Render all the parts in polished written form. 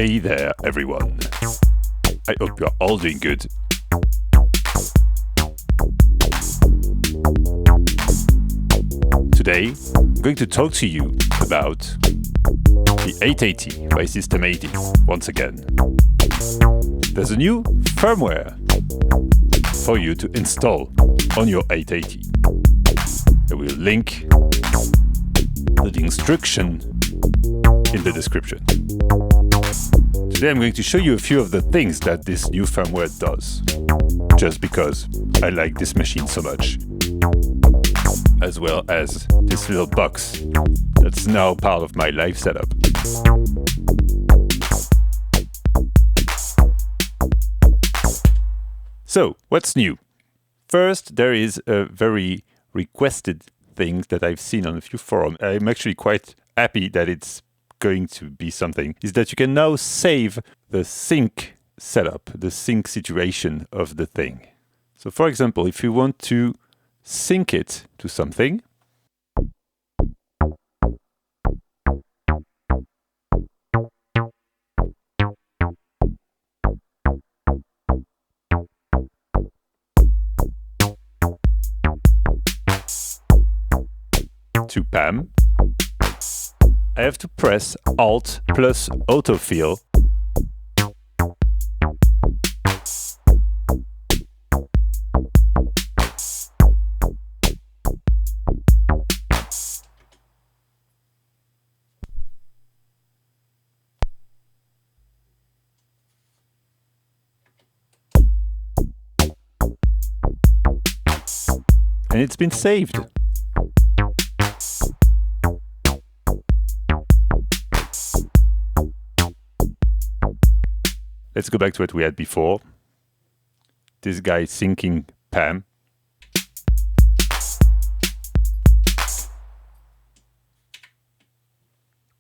Hey there, everyone. I hope you're all doing good. Today, I'm going to talk to you about the 880 by System80 once again. There's a new firmware for you to install on your 880. I will link the instruction in the description. Today I'm going to show you a few of the things that this new firmware does, just because I like this machine so much, as well as this little box that's now part of my live setup. So, what's new? First, there is a very requested thing that I've seen on a few forums. I'm actually quite happy that it's going to be something, is that you can now save the sync setup, the sync situation of the thing. So for example, if you want to sync it to something, to PAM, I have to press Alt plus autofill . And it's been saved. Let's go back to what we had before. This guy syncing PAM.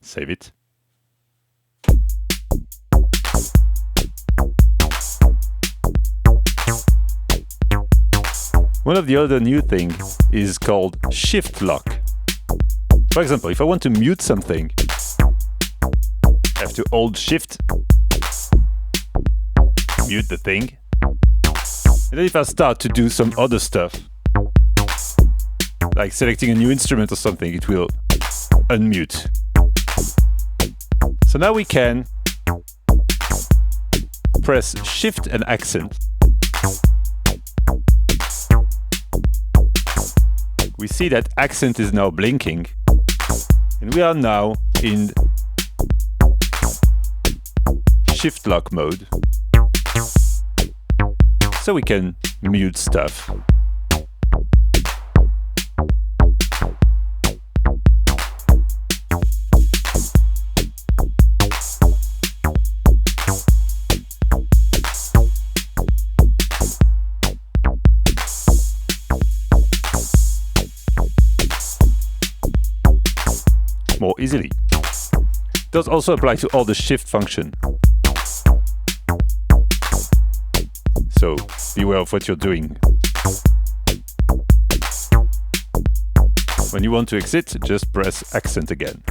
Save it. One of the other new things is called shift lock. For example, if I want to mute something, I have to hold shift, mute the thing, and then if I start to do some other stuff, like selecting a new instrument or something, it will unmute. So now we can press shift and accent. We see that accent is now blinking, and we are now in shift lock mode. So we can mute stuff. More easily. It does also apply to all the shift function. So beware of what you're doing. When you want to exit, just press accent again.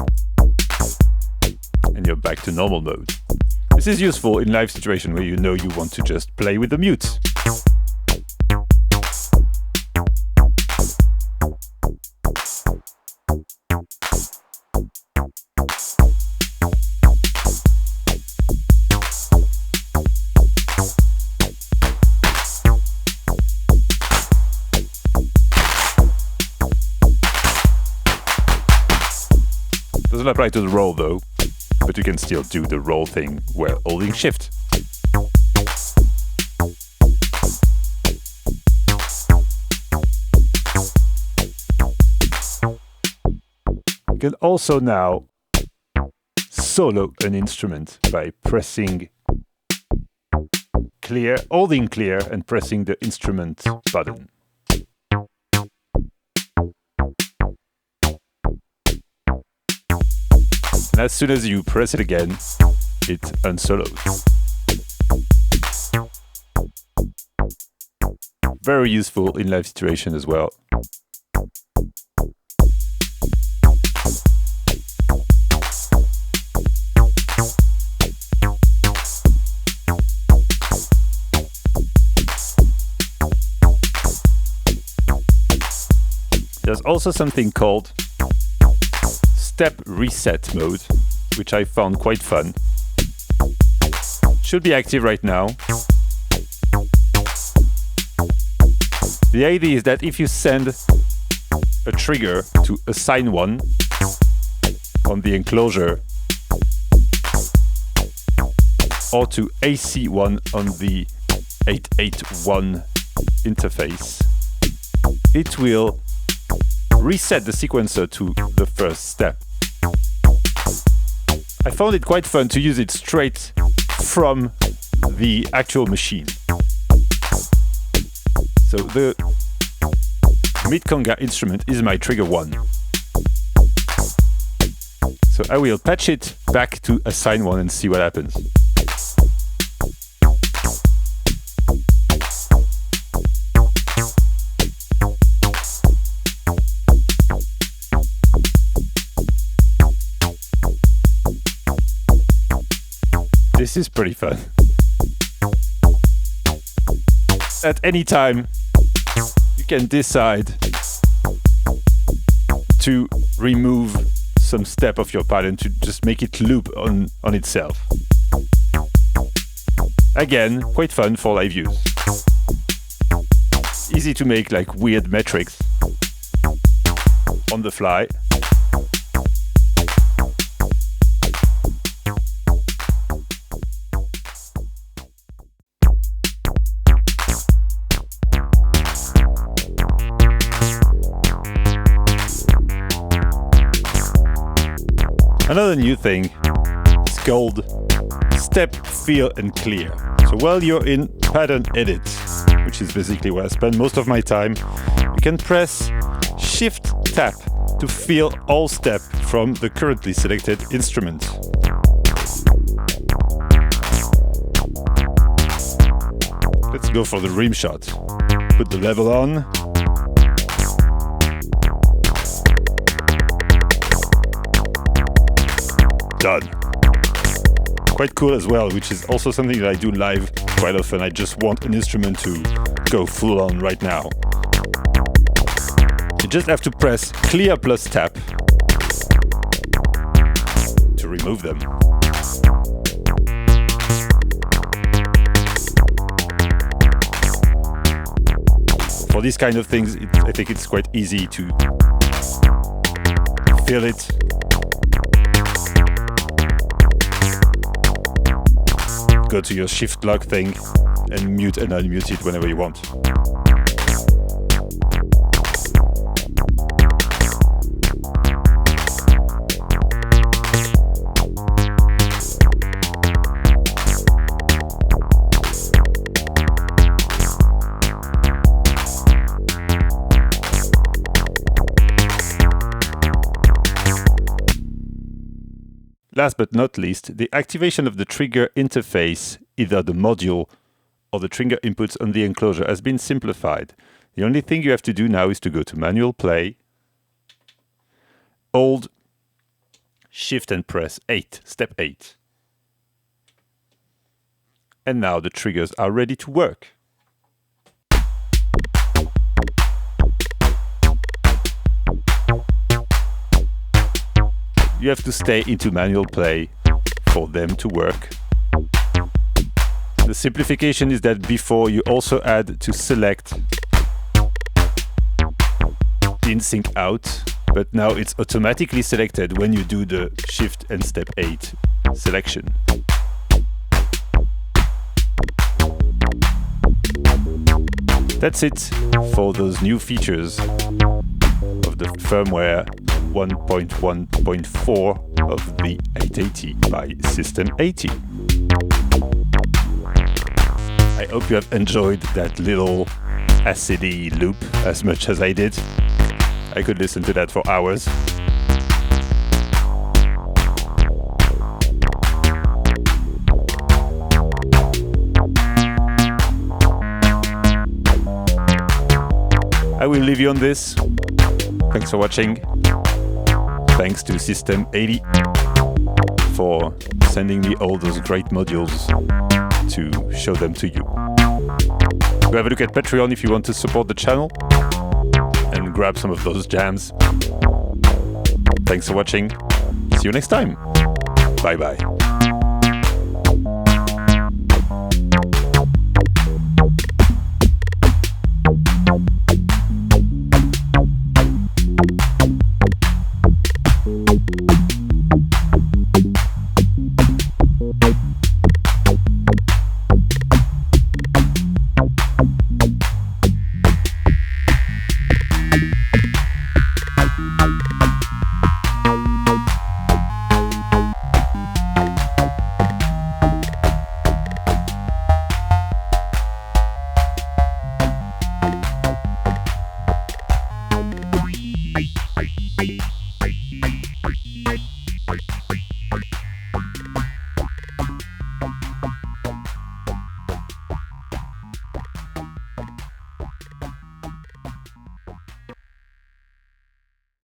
And you're back to normal mode. This is useful in live situation where you know you want to just play with the mute. Doesn't apply to the roll though, but you can still do the roll thing while holding shift. You can also now solo an instrument by pressing clear, holding clear and pressing the instrument button. And as soon as you press it again, it unsolos. Very useful in live situation as well. There's also something called step reset mode, which I found quite fun. Should be active right now. The idea is that if you send a trigger to assign one on the enclosure or to AC one on the 881 interface, it will reset the sequencer to the first step. I found it quite fun to use it straight from the actual machine. So the mid-conga instrument is my trigger 1. So I will patch it back to assign 1 and see what happens. This is pretty fun. At any time, you can decide to remove some step of your pattern to just make it loop on itself. Again, quite fun for live use. Easy to make like weird metrics on the fly. Another new thing is called step, feel and clear. So while you're in pattern edit, which is basically where I spend most of my time, you can press Shift Tap to feel all step from the currently selected instrument. Let's go for the rim shot. Put the level on. Done. Quite cool as well, which is also something that I do live quite often. I just want an instrument to go full on right now. You just have to press clear plus tap to remove them. For these kind of things, I think it's quite easy to feel it. Go to your shift lock thing and mute and unmute it whenever you want. Last but not least, the activation of the trigger interface, either the module or the trigger inputs on the enclosure, has been simplified. The only thing you have to do now is to go to manual play, hold shift and press 8, step 8. And now the triggers are ready to work. You have to stay into manual play for them to work. The simplification is that before you also had to select in sync out, but now it's automatically selected when you do the shift and step 8 selection. That's it for those new features of the firmware 1.1.4 of the 880 by System80. I hope you have enjoyed that little acidy loop as much as I did. I could listen to that for hours. I will leave you on this. Thanks for watching. Thanks to System80 for sending me all those great modules to show them to you. Go have a look at Patreon if you want to support the channel, and grab some of those jams. Thanks for watching. See you next time. Bye bye.